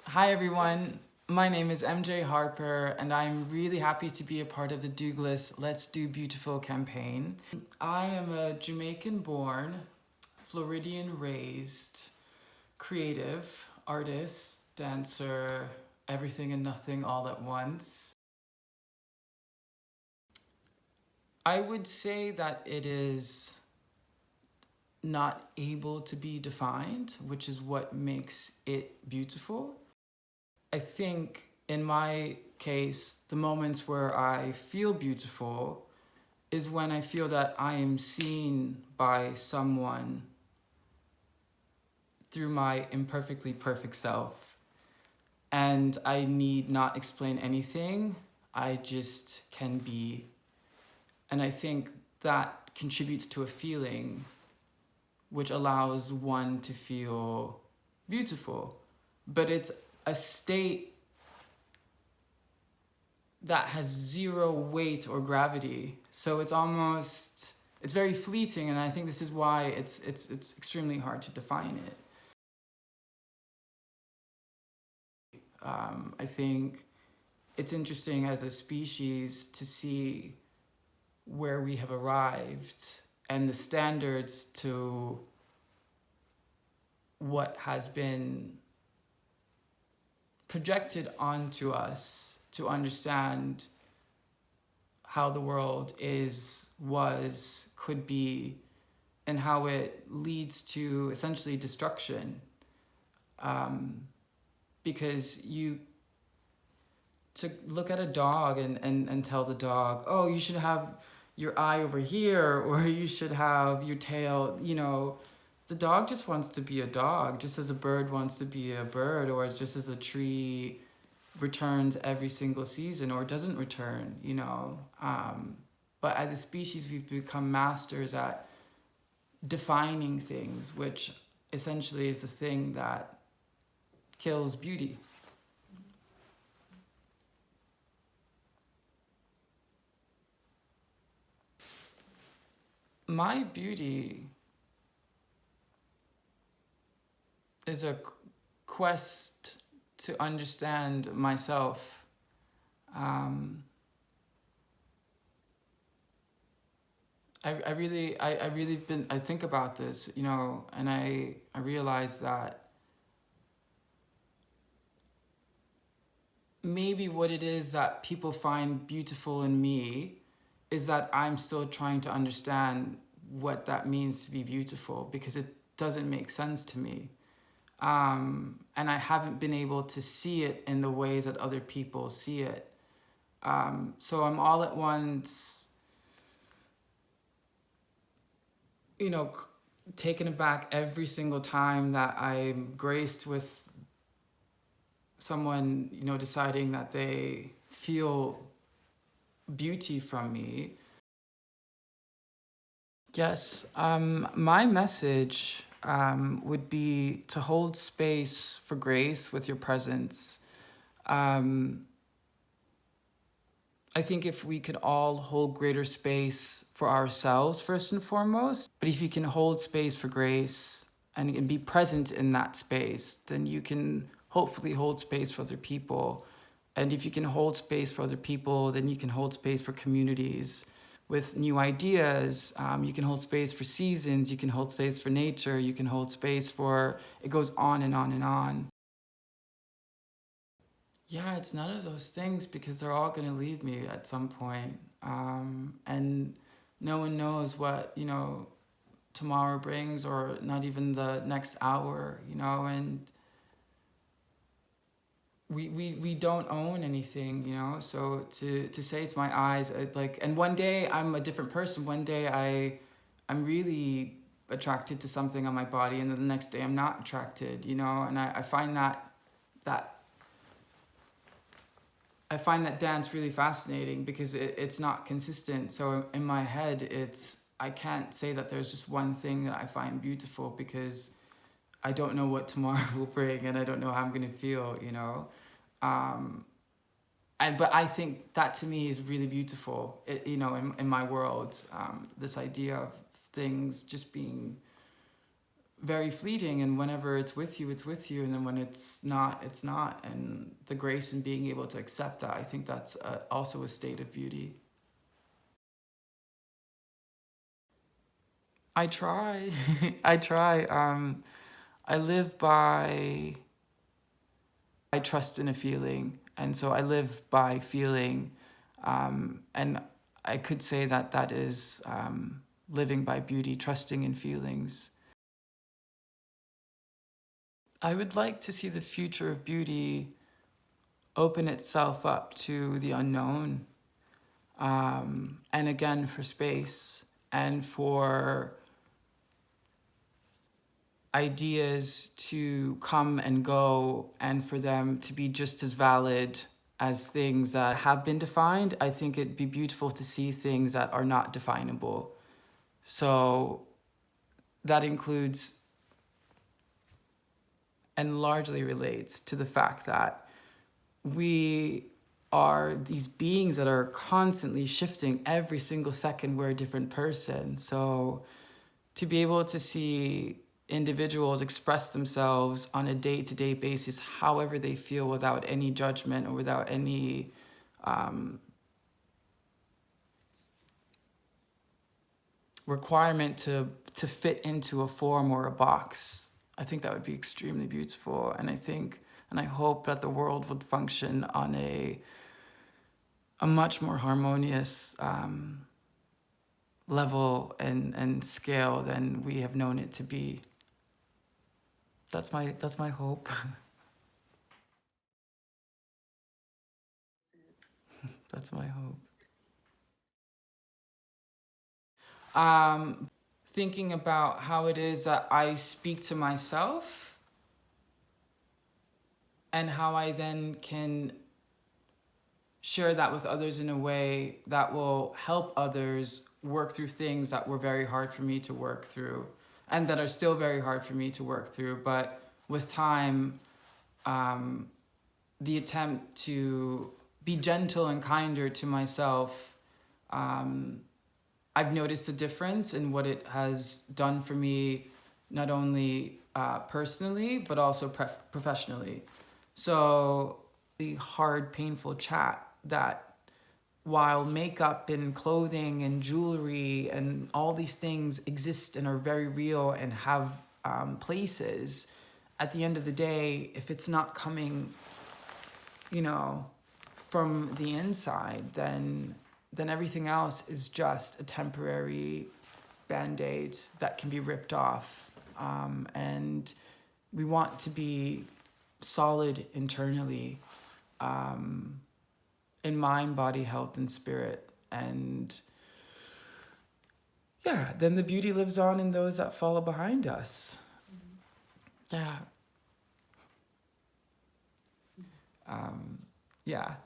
Hi everyone, my name is MJ Harper and I'm really happy to be a part of the Douglas Let's Do Beautiful campaign. I am a Jamaican born, Floridian raised, creative, artist, dancer, everything and nothing all at once. I would say that it is not able to be defined, which is what makes it beautiful. I think in my case, the moments where I feel beautiful is when I feel that I am seen by someone through my imperfectly perfect self. And I need not explain anything, I just can be. And I think that contributes to a feeling which allows one to feel beautiful. But it's a state that has zero weight or gravity. So it's very fleeting, and I think this is why it's extremely hard to define it. I think it's interesting as a species to see where we have arrived and the standards to what has been projected onto us to understand how the world is, was, could be, and how it leads to essentially destruction. Because to look at a dog and tell the dog, oh, you should have your eye over here, or you should have your tail, the dog just wants to be a dog, just as a bird wants to be a bird, or just as a tree returns every single season or doesn't return, But as a species, we've become masters at defining things, which essentially is the thing that kills beauty. My beauty is a quest to understand myself. I think about this, and I realize that maybe what it is that people find beautiful in me is that I'm still trying to understand what that means to be beautiful, because it doesn't make sense to me. And I haven't been able to see it in the ways that other people see it. So I'm all at once, taken aback every single time that I'm graced with someone, deciding that they feel beauty from me. Yes, my message would be to hold space for grace with your presence. Um, I think if we could all hold greater space for ourselves first and foremost, but if you can hold space for grace and be present in that space, then you can hopefully hold space for other people. And if you can hold space for other people, then you can hold space for communities with new ideas. You can hold space for seasons, you can hold space for nature, you can hold space for, it goes on and on and on. Yeah, it's none of those things because they're all going to leave me at some point. And no one knows what, tomorrow brings, or not even the next hour, and we don't own anything, so to say it's my eyes, and one day I'm a different person. One day I'm really attracted to something on my body, and then the next day I'm not attracted, and I find that I find that dance really fascinating because it's not consistent. So in my head, I can't say that there's just one thing that I find beautiful, because I don't know what tomorrow will bring, and I don't know how I'm going to feel, But I think that to me is really beautiful, in my world, this idea of things just being very fleeting, and whenever it's with you, it's with you, and then when it's not, it's not. And the grace in being able to accept that, I think that's also a state of beauty. I try. I try. I live by, I trust in a feeling. And so I live by feeling. And I could say that that is living by beauty, trusting in feelings. I would like to see the future of beauty open itself up to the unknown. And again, for space and for ideas to come and go, and for them to be just as valid as things that have been defined. I think it'd be beautiful to see things that are not definable. So that includes and largely relates to the fact that we are these beings that are constantly shifting. Every single second we're a different person. So to be able to see individuals express themselves on a day-to-day basis however they feel, without any judgment or without any requirement to fit into a form or a box, I think that would be extremely beautiful. And I think and I hope that the world would function on a much more harmonious level and scale than we have known it to be. That's my hope. That's my hope. Thinking about how it is that I speak to myself and how I then can share that with others in a way that will help others work through things that were very hard for me to work through, and that are still very hard for me to work through. But with time, the attempt to be gentle and kinder to myself, I've noticed a difference in what it has done for me, not only personally, but also professionally. So the hard, painful chat that, while makeup and clothing and jewelry and all these things exist and are very real and have places, at the end of the day, if it's not coming, from the inside, then everything else is just a temporary Band-Aid that can be ripped off. And we want to be solid internally, in mind, body, health, and spirit. And yeah, then the beauty lives on in those that follow behind us. Yeah. Yeah.